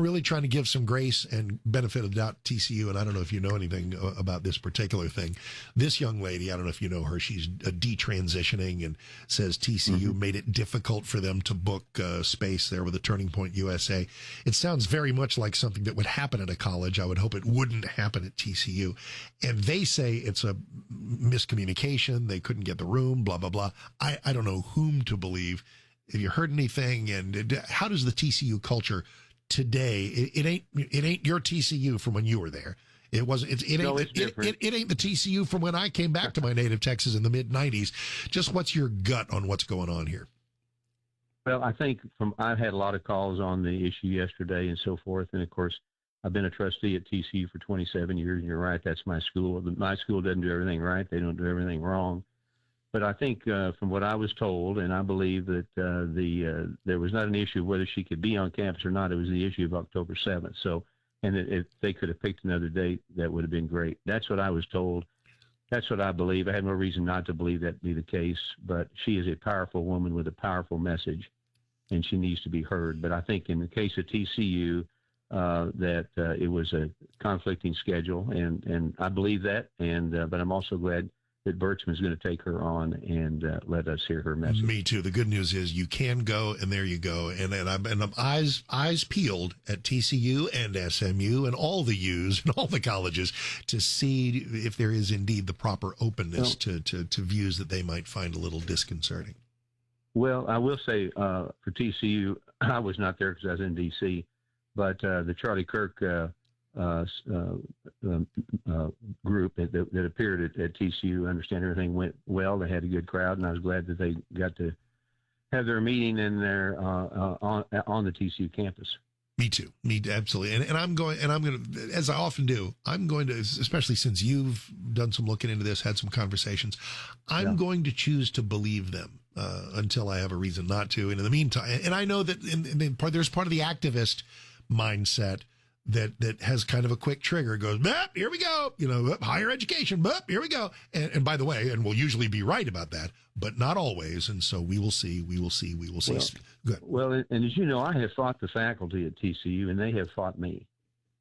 really trying to give some grace and benefit of the doubt to TCU, and I don't know if you know anything about this particular thing. This young lady, I don't know if you know her, she's detransitioning and says TCU made it difficult for them to book space there with a Turning Point USA. It sounds very much like something that would happen at a college. I would hope it wouldn't happen at TCU. And they say it's a miscommunication. They couldn't get the room, blah, blah, blah. I don't know whom to believe. Have you heard anything? And how does the TCU culture today? It ain't your TCU from when you were there. It wasn't. It ain't the TCU from when I came back to my native Texas in the mid '90s. Just what's your gut on what's going on here? Well, I think I've had a lot of calls on the issue yesterday and so forth, and of course, I've been a trustee at TCU for 27 years. And you're right, that's my school. My school doesn't do everything right; they don't do everything wrong. But I think from what I was told, and I believe that there was not an issue of whether she could be on campus or not. It was the issue of October 7th. So, and if they could have picked another date, that would have been great. That's what I was told. That's what I believe. I have no reason not to believe that to be the case. But she is a powerful woman with a powerful message, and she needs to be heard. But I think in the case of TCU, that it was a conflicting schedule, and I believe that. And but I'm also glad that Birchman's going to take her on and let us hear her message. Me too. The good news is you can go, and there you go. And I'm eyes peeled at TCU and SMU and all the U's and all the colleges to see if there is indeed the proper openness to views that they might find a little disconcerting. Well, I will say for TCU, I was not there because I was in D.C., but the Charlie Kirk group that appeared at TCU. I understand everything went well. They had a good crowd, and I was glad that they got to have their meeting in there on the TCU campus. Me too. Me absolutely. And I'm going to, as I often do, I'm going to, especially since you've done some looking into this, had some conversations, I'm going to choose to believe them until I have a reason not to. And in the meantime, and I know that there's part of the activist mindset that has kind of a quick trigger. It goes, here we go, higher education, here we go. And by the way, and we'll usually be right about that, but not always. And so we will see. Well, good. Well, and as you know, I have fought the faculty at TCU, and they have fought me.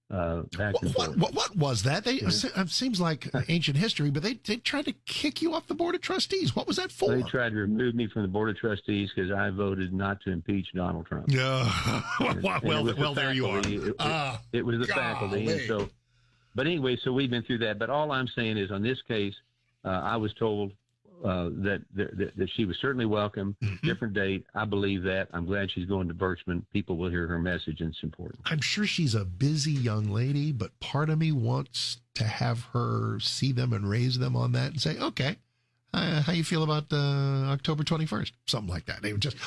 What was that? It seems like ancient history, but they tried to kick you off the board of trustees. What was that for? They tried to remove me from the board of trustees because I voted not to impeach Donald Trump. Yeah. well, there you are. It was the faculty, and so. But anyway, so we've been through that. But all I'm saying is, on this case, I was told that she was certainly welcome. Different date. I believe that. I'm glad she's going to Birchman. People will hear her message, and it's important. I'm sure she's a busy young lady, but part of me wants to have her see them and raise them on that and say, okay, how you feel about October 21st? Something like that.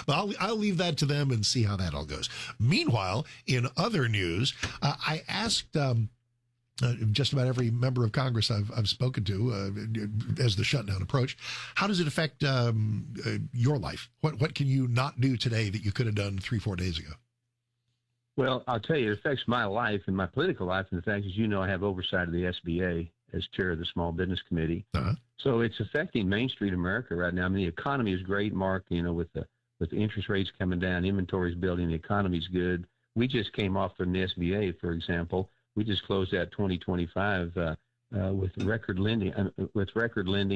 I'll leave that to them and see how that all goes. Meanwhile, in other news, I asked just about every member of Congress I've spoken to as the shutdown approached, how does it affect your life? What can you not do today that you could have done 3-4 days ago? Well, I'll tell you, it affects my life and my political life. And the fact is, I have oversight of the SBA as chair of the Small Business Committee. So it's affecting Main Street America right now. I mean, the economy is great, Mark, with the interest rates coming down, inventory's building, the economy's good. We just came off from the SBA, for example. We just closed out 2025 with record lending,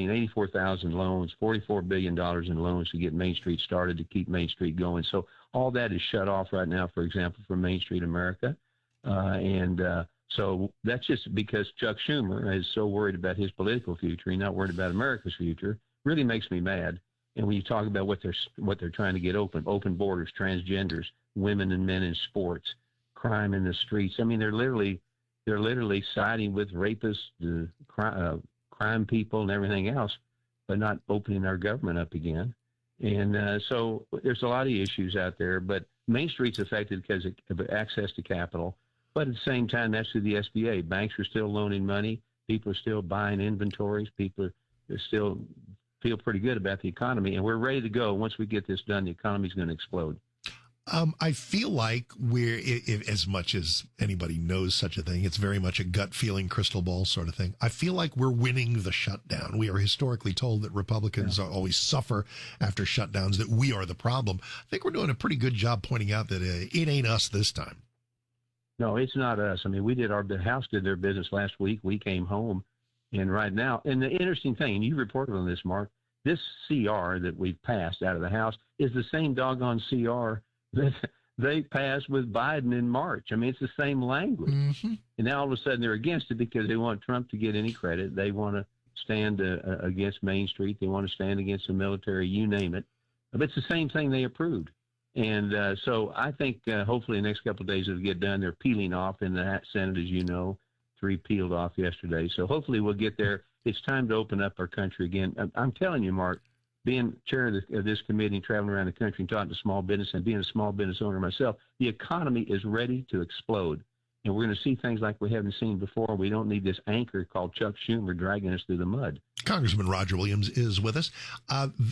84,000 loans, $44 billion in loans to get Main Street started, to keep Main Street going. So all that is shut off right now, for example, from Main Street America. So that's just because Chuck Schumer is so worried about his political future. He's not worried about America's future. Really makes me mad. And when you talk about what they're trying to get open borders, transgenders, women and men in sports, crime in the streets. I mean, they're literally siding with rapists, crime people, and everything else, but not opening our government up again. And so there's a lot of issues out there. But Main Street's affected because of access to capital. But at the same time, that's through the SBA. Banks are still loaning money. People are still buying inventories. People are still feel pretty good about the economy. And we're ready to go. Once we get this done, the economy's going to explode. I feel like as much as anybody knows such a thing, it's very much a gut feeling, crystal ball sort of thing. I feel like we're winning the shutdown. We are historically told that Republicans always suffer after shutdowns, that we are the problem. I think we're doing a pretty good job pointing out that it ain't us this time. No, it's not us. I mean, the House did their business last week. We came home, and right now, and the interesting thing, and you reported on this, Mark, this CR that we've passed out of the House is the same doggone CR that they passed with Biden in March. I mean, it's the same language. Mm-hmm. And now all of a sudden they're against it because they want Trump to get any credit. They want to stand against Main Street. They want to stand against the military, you name it. But it's the same thing they approved. And so I think hopefully the next couple of days it'll get done. They're peeling off in the Senate, as you know. 3 peeled off yesterday. So hopefully we'll get there. It's time to open up our country again. I'm telling you, Mark, being chair of this committee, traveling around the country and talking to small business and being a small business owner myself, the economy is ready to explode. And we're going to see things like we haven't seen before. We don't need this anchor called Chuck Schumer dragging us through the mud. Congressman Roger Williams is with us.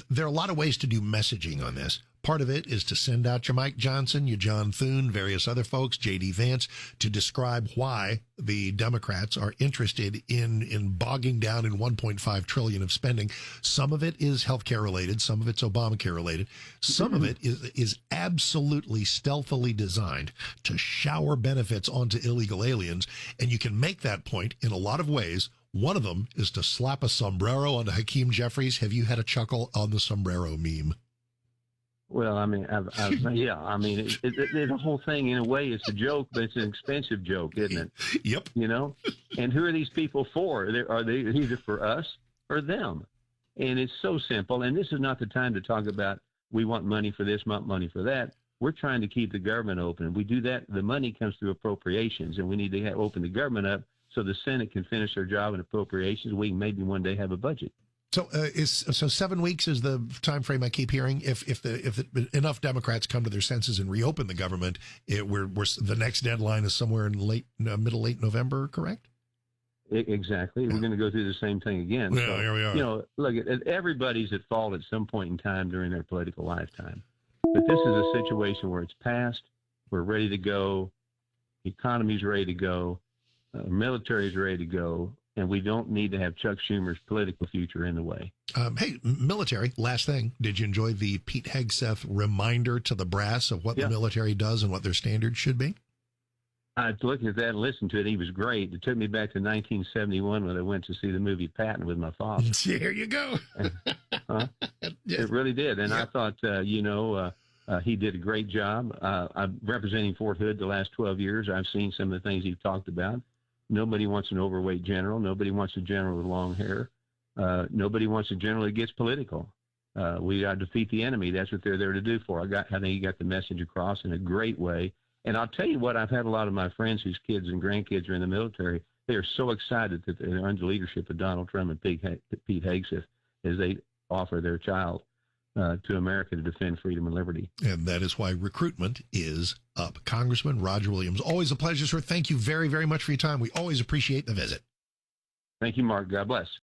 There are a lot of ways to do messaging on this. Part of it is to send out your Mike Johnson, your John Thune, various other folks, J.D. Vance, to describe why the Democrats are interested in bogging down in $1.5 trillion of spending. Some of it is healthcare related. Some of it's Obamacare related. Some of it is absolutely stealthily designed to shower benefits onto illegal aliens. And you can make that point in a lot of ways. One of them is to slap a sombrero onto Hakeem Jeffries. Have you had a chuckle on the sombrero meme? Well, I mean, yeah, I mean, the whole thing in a way is a joke, but it's an expensive joke, isn't it? Yep. You know, and who are these people for? Are they either for us or them? And it's so simple. And this is not the time to talk about we want money for this, want money for that. We're trying to keep the government open. And we do that. The money comes through appropriations, and we need to open the government up so the Senate can finish their job in appropriations. We can maybe one day have a budget. So, 7 weeks is the time frame I keep hearing. If enough Democrats come to their senses and reopen the government, we're the next deadline is somewhere in late November, correct? Exactly. Yeah. We're going to go through the same thing again. Yeah, so, here we are. You know, look, everybody's at fault at some point in time during their political lifetime. But this is a situation where it's passed. We're ready to go. The economy's ready to go. Military's ready to go. And we don't need to have Chuck Schumer's political future in the way. Hey, military, last thing. Did you enjoy the Pete Hegseth reminder to the brass of what the military does and what their standards should be? I looked at that and listened to it. He was great. It took me back to 1971 when I went to see the movie Patton with my father. Here you go. It really did. And I thought, he did a great job. I'm representing Fort Hood the last 12 years. I've seen some of the things he talked about. Nobody wants an overweight general. Nobody wants a general with long hair. Nobody wants a general that gets political. We got to defeat the enemy. That's what they're there to do for. I think he got the message across in a great way. And I'll tell you what, I've had a lot of my friends whose kids and grandkids are in the military. They are so excited that they're under the leadership of Donald Trump and Pete Hegseth as they offer their child to America to defend freedom and liberty. And that is why recruitment is up. Congressman Roger Williams, always a pleasure, sir. Thank you very, very much for your time. We always appreciate the visit. Thank you, Mark. God bless.